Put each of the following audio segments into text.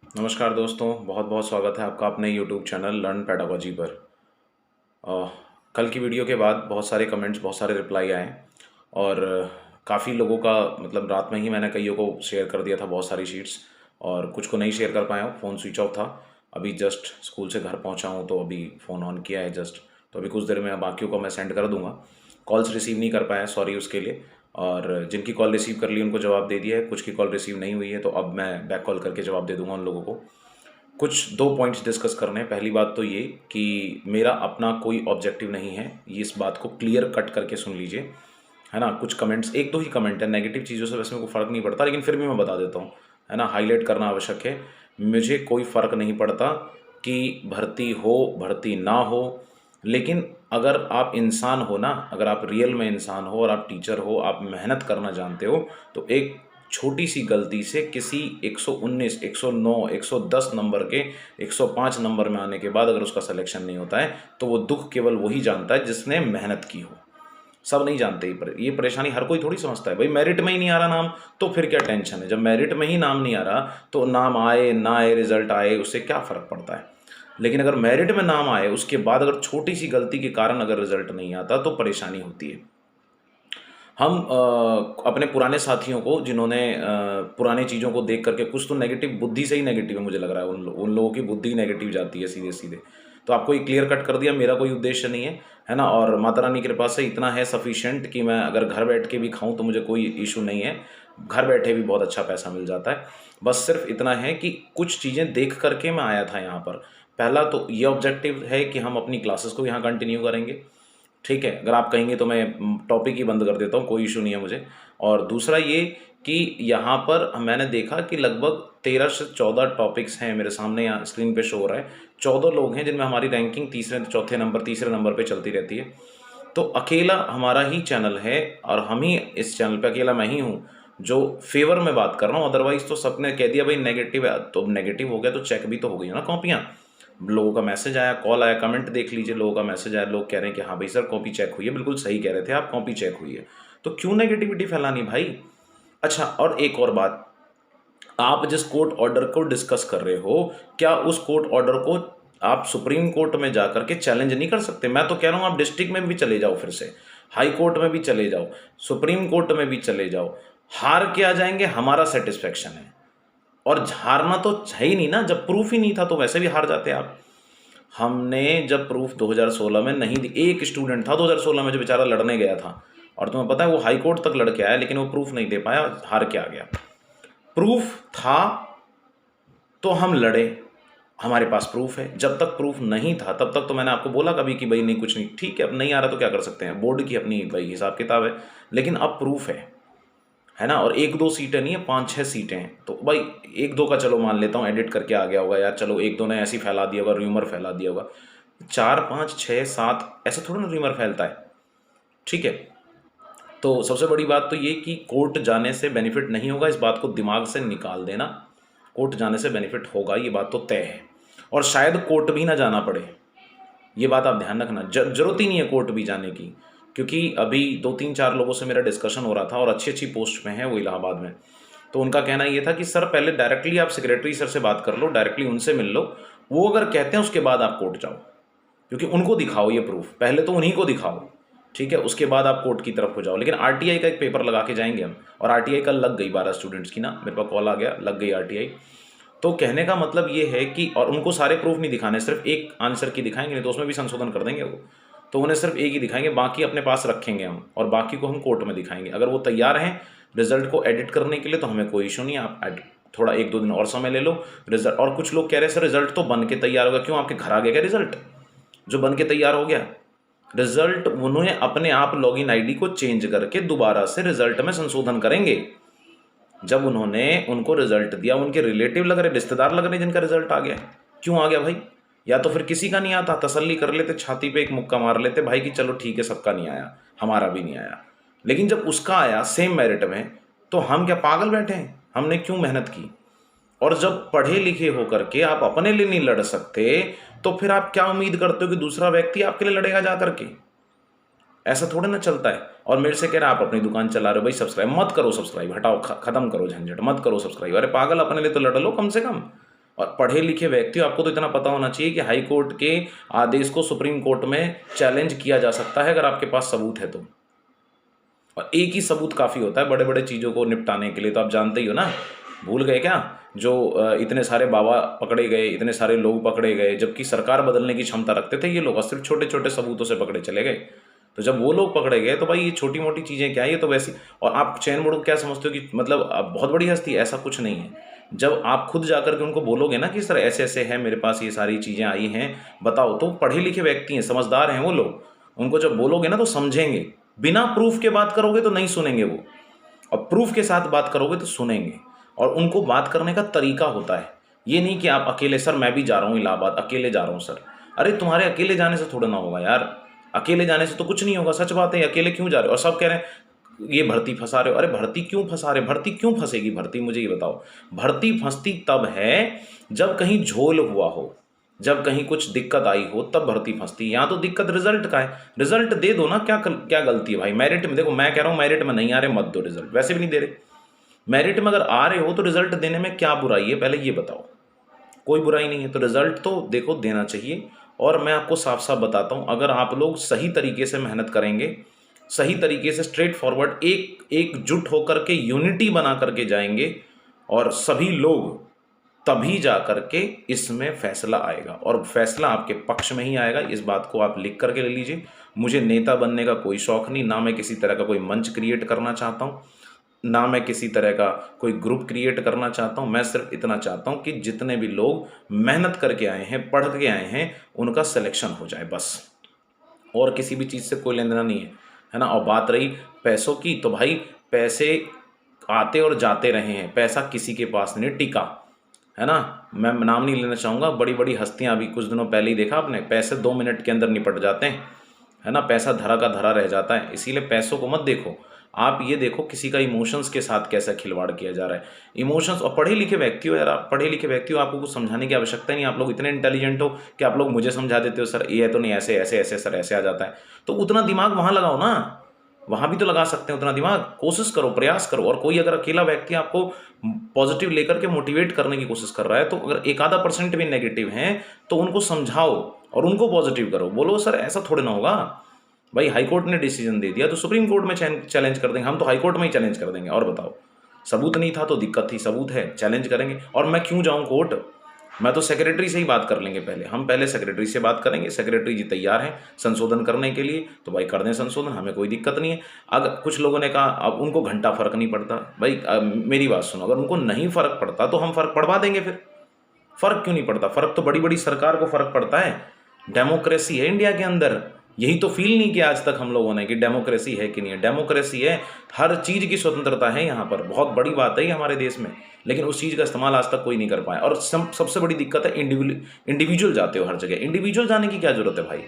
नमस्कार दोस्तों, बहुत बहुत स्वागत है आपका अपने यूट्यूब चैनल लर्न पेडागोजी पर। अ, कल की वीडियो के बाद बहुत सारे कमेंट्स, बहुत सारे रिप्लाई आए और काफ़ी लोगों का मतलब रात में ही मैंने कईयों को शेयर कर दिया था बहुत सारी शीट्स और कुछ को नहीं शेयर कर पाया हूँ। फ़ोन स्विच ऑफ था। अभी जस्ट स्कूल से घर पहुँचा हूँ तो अभी फ़ोन ऑन किया है जस्ट। तो अभी कुछ देर में बाकियों को मैं सेंड कर दूँगा। कॉल्स रिसीव नहीं कर पाया, सॉरी उसके लिए। और जिनकी कॉल रिसीव कर ली उनको जवाब दे दिया है, कुछ की कॉल रिसीव नहीं हुई है तो अब मैं बैक कॉल करके जवाब दे दूँगा उन लोगों को। कुछ दो पॉइंट्स डिस्कस करने हैं। पहली बात तो ये कि मेरा अपना कोई ऑब्जेक्टिव नहीं है, ये इस बात को क्लियर कट करके सुन लीजिए, है ना। कुछ कमेंट्स, एक दो ही कमेंट है, नेगेटिव चीज़ों से वैसे मेरे को फ़र्क नहीं पड़ता, लेकिन फिर भी मैं बता देता हूँ, है ना। हाईलाइट करना आवश्यक है। मुझे कोई फ़र्क नहीं पड़ता कि भर्ती हो भर्ती ना हो, लेकिन अगर आप इंसान हो ना, अगर आप रियल में इंसान हो और आप टीचर हो, आप मेहनत करना जानते हो, तो एक छोटी सी गलती से किसी 119, 109, 110 नंबर के 105 नंबर में आने के बाद अगर उसका सिलेक्शन नहीं होता है तो वो दुख केवल वही जानता है जिसने मेहनत की हो। सब नहीं जानते, ये परेशानी हर कोई थोड़ी समझता है। भाई मेरिट में ही नहीं आ रहा नाम तो फिर क्या टेंशन है। जब मेरिट में ही नाम नहीं आ रहा तो नाम आए ना आए, रिजल्ट आए, उससे क्या फ़र्क पड़ता है। लेकिन अगर मेरिट में नाम आए उसके बाद अगर छोटी सी गलती के कारण अगर रिजल्ट नहीं आता तो परेशानी होती है। हम अपने पुराने साथियों को जिन्होंने पुरानी चीज़ों को देख करके, कुछ तो नेगेटिव बुद्धि से ही नेगेटिव है मुझे लग रहा है, उन लोगों की बुद्धि नेगेटिव जाती है सीधे सीधे। तो आपको ये क्लियर कट कर दिया, मेरा कोई उद्देश्य नहीं है ना। और माता रानी की कृपा से इतना है सफिशिएंट कि मैं अगर घर बैठ के भी खाऊं तो मुझे कोई इशू नहीं है। घर बैठे भी बहुत अच्छा पैसा मिल जाता है। बस सिर्फ इतना है कि कुछ चीज़ें देख करके मैं आया था यहाँ पर। पहला तो ये ऑब्जेक्टिव है कि हम अपनी क्लासेस को यहाँ कंटिन्यू करेंगे, ठीक है। अगर आप कहेंगे तो मैं टॉपिक ही बंद कर देता हूँ, कोई इशू नहीं है मुझे। और दूसरा ये कि यहाँ पर मैंने देखा कि लगभग 13 से 14 टॉपिक्स हैं मेरे सामने, यहाँ स्क्रीन पे शो हो रहा है। 14 लोग हैं जिनमें हमारी रैंकिंग तीसरे चौथे नंबर, तीसरे नंबर पे चलती रहती है। तो अकेला हमारा ही चैनल है और हम ही इस चैनल पे, अकेला मैं ही हूँ जो फेवर में बात कर रहा हूँ। अदरवाइज तो सबने कह दिया भाई नेगेटिव है, तो नेगेटिव हो गया तो चेक भी तो हो गई ना कॉपियाँ। लोगों का मैसेज आया, कॉल आया, कमेंट देख लीजिए, लोगों का मैसेज आया, लोग कह रहे हैं कि हाँ भाई सर कॉपी चेक हुई है। बिल्कुल सही कह रहे थे आप, कॉपी चेक हुई है। तो क्यों नेगेटिविटी फैलानी भाई। अच्छा, और एक और बात, आप जिस कोर्ट ऑर्डर को डिस्कस कर रहे हो, क्या उस कोर्ट ऑर्डर को आप सुप्रीम कोर्ट में जाकर के चैलेंज नहीं कर सकते। मैं तो कह रहा हूं आप डिस्ट्रिक्ट में भी चले जाओ, फिर से हाई कोर्ट में भी चले जाओ, सुप्रीम कोर्ट में भी चले जाओ, हार के आ जाएंगे, हमारा सेटिस्फेक्शन है। और हारना तो है ही नहीं ना, जब प्रूफ ही नहीं था तो वैसे भी हार जाते आप। हमने जब प्रूफ 2016 में नहीं दी, एक स्टूडेंट था 2016 में जो बेचारा लड़ने गया था, और तुम्हें पता है वो हाई कोर्ट तक लड़ के आया, लेकिन वो प्रूफ नहीं दे पाया, हार के आ गया। प्रूफ था तो हम लड़े, हमारे पास प्रूफ है। जब तक प्रूफ नहीं था तब तक तो मैंने आपको बोला कभी कि भाई नहीं, कुछ नहीं, ठीक है, अब नहीं आ रहा तो क्या कर सकते हैं, बोर्ड की अपनी भाई हिसाब किताब है। लेकिन अब प्रूफ है ना। और एक दो सीटें नहीं है, 5-6 सीटें हैं। तो भाई एक दो का चलो मान लेता हूँ एडिट करके आ गया होगा यार, चलो एक दो ने ऐसी फैला दिया होगा, र्यूमर फैला दिया होगा। 4, 5, 6, 7 ऐसा थोड़ा ना र्यूमर फैलता है, ठीक है। तो सबसे बड़ी बात तो ये कि कोर्ट जाने से बेनिफिट नहीं होगा, इस बात को दिमाग से निकाल देना। कोर्ट जाने से बेनिफिट होगा, ये बात तो तय है। और शायद कोर्ट भी ना जाना पड़े, ये बात आप ध्यान रखना। जरूरत ही नहीं है कोर्ट भी जाने की, क्योंकि अभी 2-3-4 लोगों से मेरा डिस्कशन हो रहा था और अच्छी अच्छी पोस्ट में है वो इलाहाबाद में। तो उनका कहना ये था कि सर पहले डायरेक्टली आप सेक्रेटरी सर से बात कर लो, डायरेक्टली उनसे मिल लो, वो अगर कहते हैं उसके बाद आप कोर्ट जाओ, क्योंकि उनको दिखाओ ये प्रूफ, पहले तो उन्हीं को दिखाओ, ठीक है, उसके बाद आप कोर्ट की तरफ हो जाओ। लेकिन आरटीआई का एक पेपर लगा के जाएंगे हम, और आरटीआई कल लग गई 12 स्टूडेंट्स की ना, मेरे पास कॉल आ गया, लग गई आरटीआई। तो कहने का मतलब ये है कि, और उनको सारे प्रूफ नहीं दिखाने, सिर्फ एक आंसर की दिखाएंगे, नहीं तो उसमें भी संशोधन कर देंगे वो। तो उन्हें सिर्फ एक ही दिखाएंगे, बाकी अपने पास रखेंगे हम, और बाकी को हम कोर्ट में दिखाएंगे। अगर वो तैयार हैं रिजल्ट को एडिट करने के लिए तो हमें कोई इशू नहीं है, आप थोड़ा 1-2 दिन और समय ले लो रिजल्ट। और कुछ लोग कह रहे हैं सर रिजल्ट तो बन के तैयार होगा, क्यों आपके घर आ गया क्या रिजल्ट जो बन के तैयार हो गया। रिजल्ट उन्होंने अपने आप लॉगिन आईडी को चेंज करके दोबारा से रिजल्ट में संशोधन करेंगे। जब उन्होंने उनको रिजल्ट दिया, उनके रिलेटिव लग रहे, रिश्तेदार लग रहे जिनका रिजल्ट आ गया। क्यों आ गया भाई, या तो फिर किसी का नहीं आता, तसल्ली कर लेते, छाती पे एक मुक्का मार लेते भाई कि चलो ठीक है सबका नहीं आया, हमारा भी नहीं आया। लेकिन जब उसका आया सेम मेरिट में, तो हम क्या पागल बैठे हैं, हमने क्यों मेहनत की। और जब पढ़े लिखे होकर के आप अपने लिए नहीं लड़ सकते, तो फिर आप क्या उम्मीद करते हो कि दूसरा व्यक्ति आपके लिए लड़ेगा जा करके। ऐसा थोड़ा ना चलता है। और मेरे से कह रहे आप अपनी दुकान चला रहे हो भाई, सब्सक्राइब मत करो, सब्सक्राइब हटाओ, खत्म करो झंझट, मत करो सब्सक्राइब। अरे पागल, अपने लिए तो लड़ लो कम से कम, और पढ़े लिखे व्यक्ति, आपको तो इतना पता होना चाहिए कि हाई कोर्ट के आदेश को सुप्रीम कोर्ट में चैलेंज किया जा सकता है अगर आपके पास सबूत है तो। और एक ही सबूत काफ़ी होता है बड़े बड़े चीज़ों को निपटाने के लिए, तो आप जानते ही हो ना। भूल गए क्या? जो इतने सारे बाबा पकड़े गए, इतने सारे लोग पकड़े गए, जबकि सरकार बदलने की क्षमता रखते थे ये लोग, और सिर्फ छोटे छोटे सबूतों से पकड़े चले गए। तो जब वो लोग पकड़े गए तो भाई ये छोटी मोटी चीज़ें क्या है, ये तो वैसी। और आप चैन मोड़ को क्या समझते हो कि मतलब बहुत बड़ी हस्ती है? ऐसा कुछ नहीं है। जब आप खुद जाकर के उनको बोलोगे ना कि सर ऐसे ऐसे है, मेरे पास ये सारी चीज़ें आई हैं, बताओ, तो पढ़े लिखे व्यक्ति हैं, समझदार हैं वो लोग, उनको जब बोलोगे ना तो समझेंगे। बिना प्रूफ के बात करोगे तो नहीं सुनेंगे वो, और प्रूफ के साथ बात करोगे तो सुनेंगे। और उनको बात करने का तरीका होता है, ये नहीं कि आप अकेले, सर मैं भी जा रहा हूँ इलाहाबाद, अकेले जा रहा हूँ सर। अरे तुम्हारे अकेले जाने से थोड़ा ना होगा यार, अकेले जाने से तो कुछ नहीं होगा, सच बात है। अकेले क्यों जा रहे हो? और सब कह रहे हैं ये भर्ती फंसा रहे हो। अरे भर्ती क्यों फंसा रहे? भर्ती क्यों फंसेगी भर्ती? मुझे ये बताओ। भर्ती फंसती तब है जब कहीं झोल हुआ हो, जब कहीं कुछ दिक्कत आई हो, तब भर्ती फंसती है। यहाँ तो दिक्कत रिजल्ट का है। रिजल्ट दे दो ना, क्या गलती है भाई? मेरिट में देखो, मैं कह रहा हूँ मेरिट में नहीं आ रहे मत दो रिजल्ट, वैसे भी नहीं दे रहे। मेरिट में अगर आ रहे हो तो रिजल्ट देने में क्या बुराई है, पहले ये बताओ। कोई बुराई नहीं है, तो रिजल्ट तो देखो देना चाहिए। और मैं आपको साफ साफ बताता हूँ, अगर आप लोग सही तरीके से मेहनत करेंगे, सही तरीके से स्ट्रेट फॉरवर्ड एकजुट होकर के यूनिटी बना करके जाएंगे, और सभी लोग, तभी जा करके इसमें फैसला आएगा, और फैसला आपके पक्ष में ही आएगा। इस बात को आप लिख करके ले लीजिए। मुझे नेता बनने का कोई शौक नहीं, ना मैं किसी तरह का कोई मंच क्रिएट करना चाहता हूँ, ना मैं किसी तरह का कोई ग्रुप क्रिएट करना चाहता हूँ। मैं सिर्फ इतना चाहता हूँ कि जितने भी लोग मेहनत करके आए हैं, पढ़ के आए हैं, उनका सिलेक्शन हो जाए बस। और किसी भी चीज़ से कोई लेना देना नहीं है ना। और बात रही पैसों की, तो भाई पैसे आते और जाते रहे हैं, पैसा किसी के पास नहीं टिका, है ना। मैं नाम नहीं लेना चाहूँगा, बड़ी बड़ी हस्तियाँ, अभी कुछ दिनों पहले ही देखा आपने, पैसे 2 मिनट के अंदर निपट जाते हैं, है ना। पैसा धरा का धरा रह जाता है। इसीलिए पैसों को मत देखो, आप ये देखो किसी का इमोशंस के साथ कैसा खिलवाड़ किया जा रहा है। इमोशंस, और पढ़े लिखे व्यक्ति हो यार, आप पढ़े लिखे व्यक्ति हो, आपको कुछ समझाने की आवश्यकता ही नहीं। आप लोग इतने इंटेलिजेंट हो कि आप लोग मुझे समझा देते हो, सर ये तो नहीं, ऐसे ऐसे ऐसे सर ऐसे आ जाता है। तो उतना दिमाग वहाँ लगाओ ना, वहाँ भी तो लगा सकते हैं उतना दिमाग। कोशिश करो, प्रयास करो। और कोई अगर अकेला व्यक्ति आपको पॉजिटिव लेकर के मोटिवेट करने की कोशिश कर रहा है, तो अगर एक आधा % भी नेगेटिव हैं तो उनको समझाओ और उनको पॉजिटिव करो। बोलो सर ऐसा थोड़े ना होगा भाई, हाई कोर्ट ने डिसीजन दे दिया तो सुप्रीम कोर्ट में चैलेंज कर देंगे। हम तो हाई कोर्ट में ही चैलेंज कर देंगे। और बताओ, सबूत नहीं था तो दिक्कत थी, सबूत है, चैलेंज करेंगे। और मैं क्यों जाऊं कोर्ट? मैं तो सेक्रेटरी से ही बात कर लेंगे पहले, हम पहले सेक्रेटरी से बात करेंगे। सेक्रेटरी जी तैयार हैं संशोधन करने के लिए, तो भाई कर दें संशोधन, हमें कोई दिक्कत नहीं है। अगर कुछ लोगों ने कहा अब उनको घंटा फर्क नहीं पड़ता, भाई मेरी बात सुनो, अगर उनको नहीं फर्क पड़ता तो हम फर्क पड़वा देंगे। फिर फर्क क्यों नहीं पड़ता? फर्क तो बड़ी बड़ी सरकार को फर्क पड़ता है। डेमोक्रेसी है इंडिया के अंदर। यही तो फील नहीं किया आज तक हम लोगों ने कि डेमोक्रेसी है कि नहीं है। डेमोक्रेसी है, हर चीज़ की स्वतंत्रता है यहाँ पर, बहुत बड़ी बात है ये हमारे देश में। लेकिन उस चीज़ का इस्तेमाल आज तक कोई नहीं कर पाया। और सबसे बड़ी दिक्कत है इंडिविजुअल जाते हो हर जगह। इंडिविजुअल जाने की क्या जरूरत है भाई?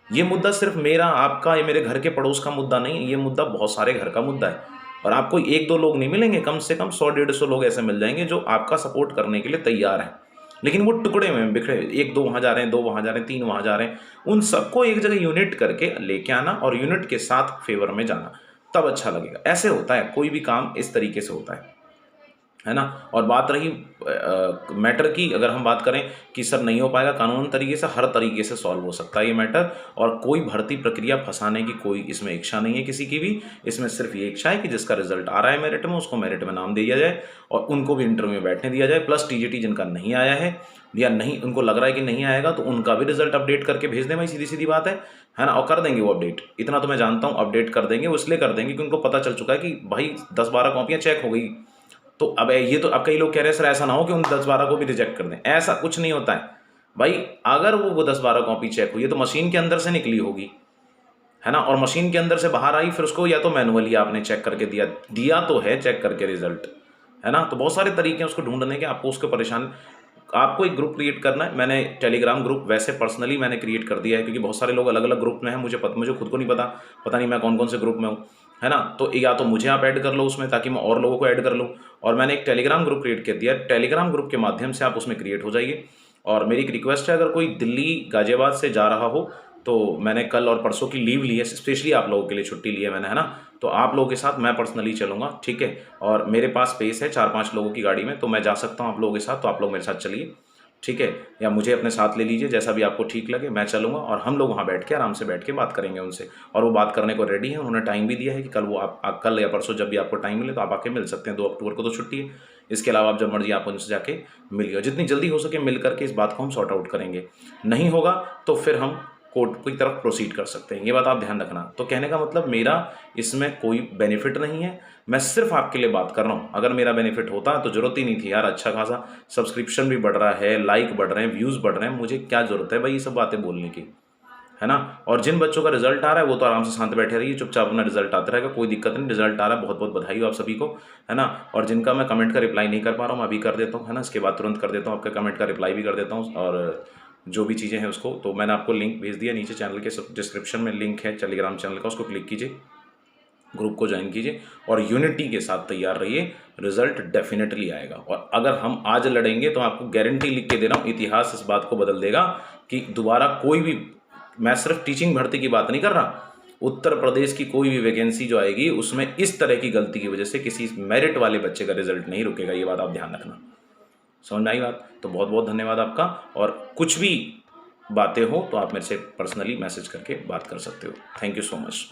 ये मुद्दा सिर्फ मेरा, आपका, ये मेरे घर के पड़ोस का मुद्दा नहीं है, ये मुद्दा बहुत सारे घर का मुद्दा है। और आपको 1-2 लोग नहीं मिलेंगे, कम से कम 100-150 लोग ऐसे मिल जाएंगे जो आपका सपोर्ट करने के लिए तैयार हैं। लेकिन वो टुकड़े में बिखरे, 1-2 वहाँ जा रहे हैं, 2 वहाँ जा रहे हैं, 3 वहाँ जा रहे हैं। उन सबको एक जगह यूनिट करके लेके आना और यूनिट के साथ फेवर में जाना, तब अच्छा लगेगा। ऐसे होता है, कोई भी काम इस तरीके से होता है ना। और बात रही मैटर की, अगर हम बात करें कि सर नहीं हो पाएगा कानूनी तरीके से, हर तरीके से सॉल्व हो सकता है ये मैटर। और कोई भर्ती प्रक्रिया फंसाने की कोई इसमें इच्छा नहीं है किसी की भी। इसमें सिर्फ ये इच्छा है कि जिसका रिजल्ट आ रहा है मेरिट में, उसको मेरिट में नाम दिया जाए और उनको भी इंटरव्यू में बैठने दिया जाए। प्लस टीजीटी जिनका नहीं आया है या नहीं, उनको लग रहा है कि नहीं आएगा, तो उनका भी रिजल्ट अपडेट करके भेज दें भाई, सीधी सीधी बात है ना। और कर देंगे वो अपडेट, इतना तो मैं जानता हूँ, अपडेट कर देंगे। वो इसलिए कर देंगे कि उनको पता चल चुका है कि भाई 10-12 कॉपियाँ चेक हो गई। तो अब ये तो, अब कई लोग कह रहे हैं सर ऐसा ना हो कि उन 10-12 को भी रिजेक्ट कर दें। ऐसा कुछ नहीं होता है भाई। अगर वो 10-12 कॉपी चेक हुई है तो मशीन के अंदर से निकली होगी, है ना। और मशीन के अंदर से बाहर आई, फिर उसको या तो मैनुअली आपने चेक करके दिया तो है चेक करके रिजल्ट, है ना। तो बहुत सारे तरीके हैं उसको ढूंढने के। आपको उसके परेशान, आपको एक ग्रुप क्रिएट करना है। मैंने टेलीग्राम ग्रुप वैसे पर्सनली मैंने क्रिएट कर दिया है, क्योंकि बहुत सारे लोग अलग अलग ग्रुप में हैं। मुझे खुद को नहीं पता नहीं मैं कौन कौन से ग्रुप में हूँ, है ना। तो या तो मुझे आप ऐड कर लो उसमें, ताकि मैं और लोगों को ऐड कर लूँ। और मैंने एक टेलीग्राम ग्रुप क्रिएट कर दिया। टेलीग्राम ग्रुप के माध्यम से आप उसमें क्रिएट हो जाइए। और मेरी एक रिक्वेस्ट है, अगर कोई दिल्ली गाजियाबाद से जा रहा हो, तो मैंने कल और परसों की लीव ली है, स्पेशली आप लोगों के लिए छुट्टी ली है मैंने, है ना। तो आप लोगों के साथ मैं पर्सनली चलूँगा, ठीक है। और मेरे पास स्पेस है 4-5 लोगों की गाड़ी में, तो मैं जा सकता हूँ आप लोगों के साथ, तो आप लोग मेरे साथ चलिए। ठीक है, या मुझे अपने साथ ले लीजिए, जैसा भी आपको ठीक लगे, मैं चलूँगा और हम लोग वहाँ बैठ के आराम से बैठ के बात करेंगे उनसे। और वो बात करने को रेडी हैं, उन्होंने टाइम भी दिया है कि कल वो आप कल या परसों जब भी आपको टाइम मिले तो आप आके मिल सकते हैं। 2 अक्टूबर को तो छुट्टी है, इसके अलावा आप जब मर्जी आप उनसे जाके मिलिए, और जितनी जल्दी हो सके मिल करके इस बात को हम सॉर्ट आउट करेंगे। नहीं होगा तो फिर हम कोर्ट की तरफ प्रोसीड कर सकते हैं, ये बात आप ध्यान रखना। तो कहने का मतलब मेरा इसमें कोई बेनिफिट नहीं है, मैं सिर्फ आपके लिए बात कर रहा हूँ। अगर मेरा बेनिफिट होता तो जरूरत ही नहीं थी यार, अच्छा खासा सब्सक्रिप्शन भी बढ़ रहा है, लाइक बढ़ रहे हैं, व्यूज़ बढ़ रहे हैं, मुझे क्या जरूरत है भाई ये सब बातें बोलने की, है ना। और जिन बच्चों का रिजल्ट आ रहा है वो तो आराम से शांत बैठे रहिए, चुपचाप अपना रिजल्ट आता रहेगा, कोई दिक्कत नहीं। रिजल्ट आ रहा है, बहुत बहुत बधाई हो आप सभी को, है ना। और जिनका मैं कमेंट का रिप्लाई नहीं कर पा रहा हूँ, मैं अभी कर देता हूँ, है ना, इसके बाद तुरंत कर देता हूँ, आपके कमेंट का रिप्लाई भी कर देता हूँ। और जो भी चीज़ें हैं उसको तो मैंने आपको लिंक भेज दिया, नीचे चैनल के डिस्क्रिप्शन में लिंक है टेलीग्राम चैनल का, उसको क्लिक कीजिए, ग्रुप को ज्वाइन कीजिए और यूनिटी के साथ तैयार रहिए, रिजल्ट डेफिनेटली आएगा। और अगर हम आज लड़ेंगे तो आपको गारंटी लिख के दे रहा हूँ, इतिहास इस बात को बदल देगा कि दोबारा कोई भी, मैं सिर्फ टीचिंग भर्ती की बात नहीं कर रहा, उत्तर प्रदेश की कोई भी वैकेंसी जो आएगी उसमें इस तरह की गलती की वजह से किसी मेरिट वाले बच्चे का रिजल्ट नहीं रुकेगा, ये बात आप ध्यान रखना। समझ में आई बात? तो बहुत बहुत धन्यवाद आपका, और कुछ भी बातें हो तो आप मेरे से पर्सनली मैसेज करके बात कर सकते हो। Thank you so much.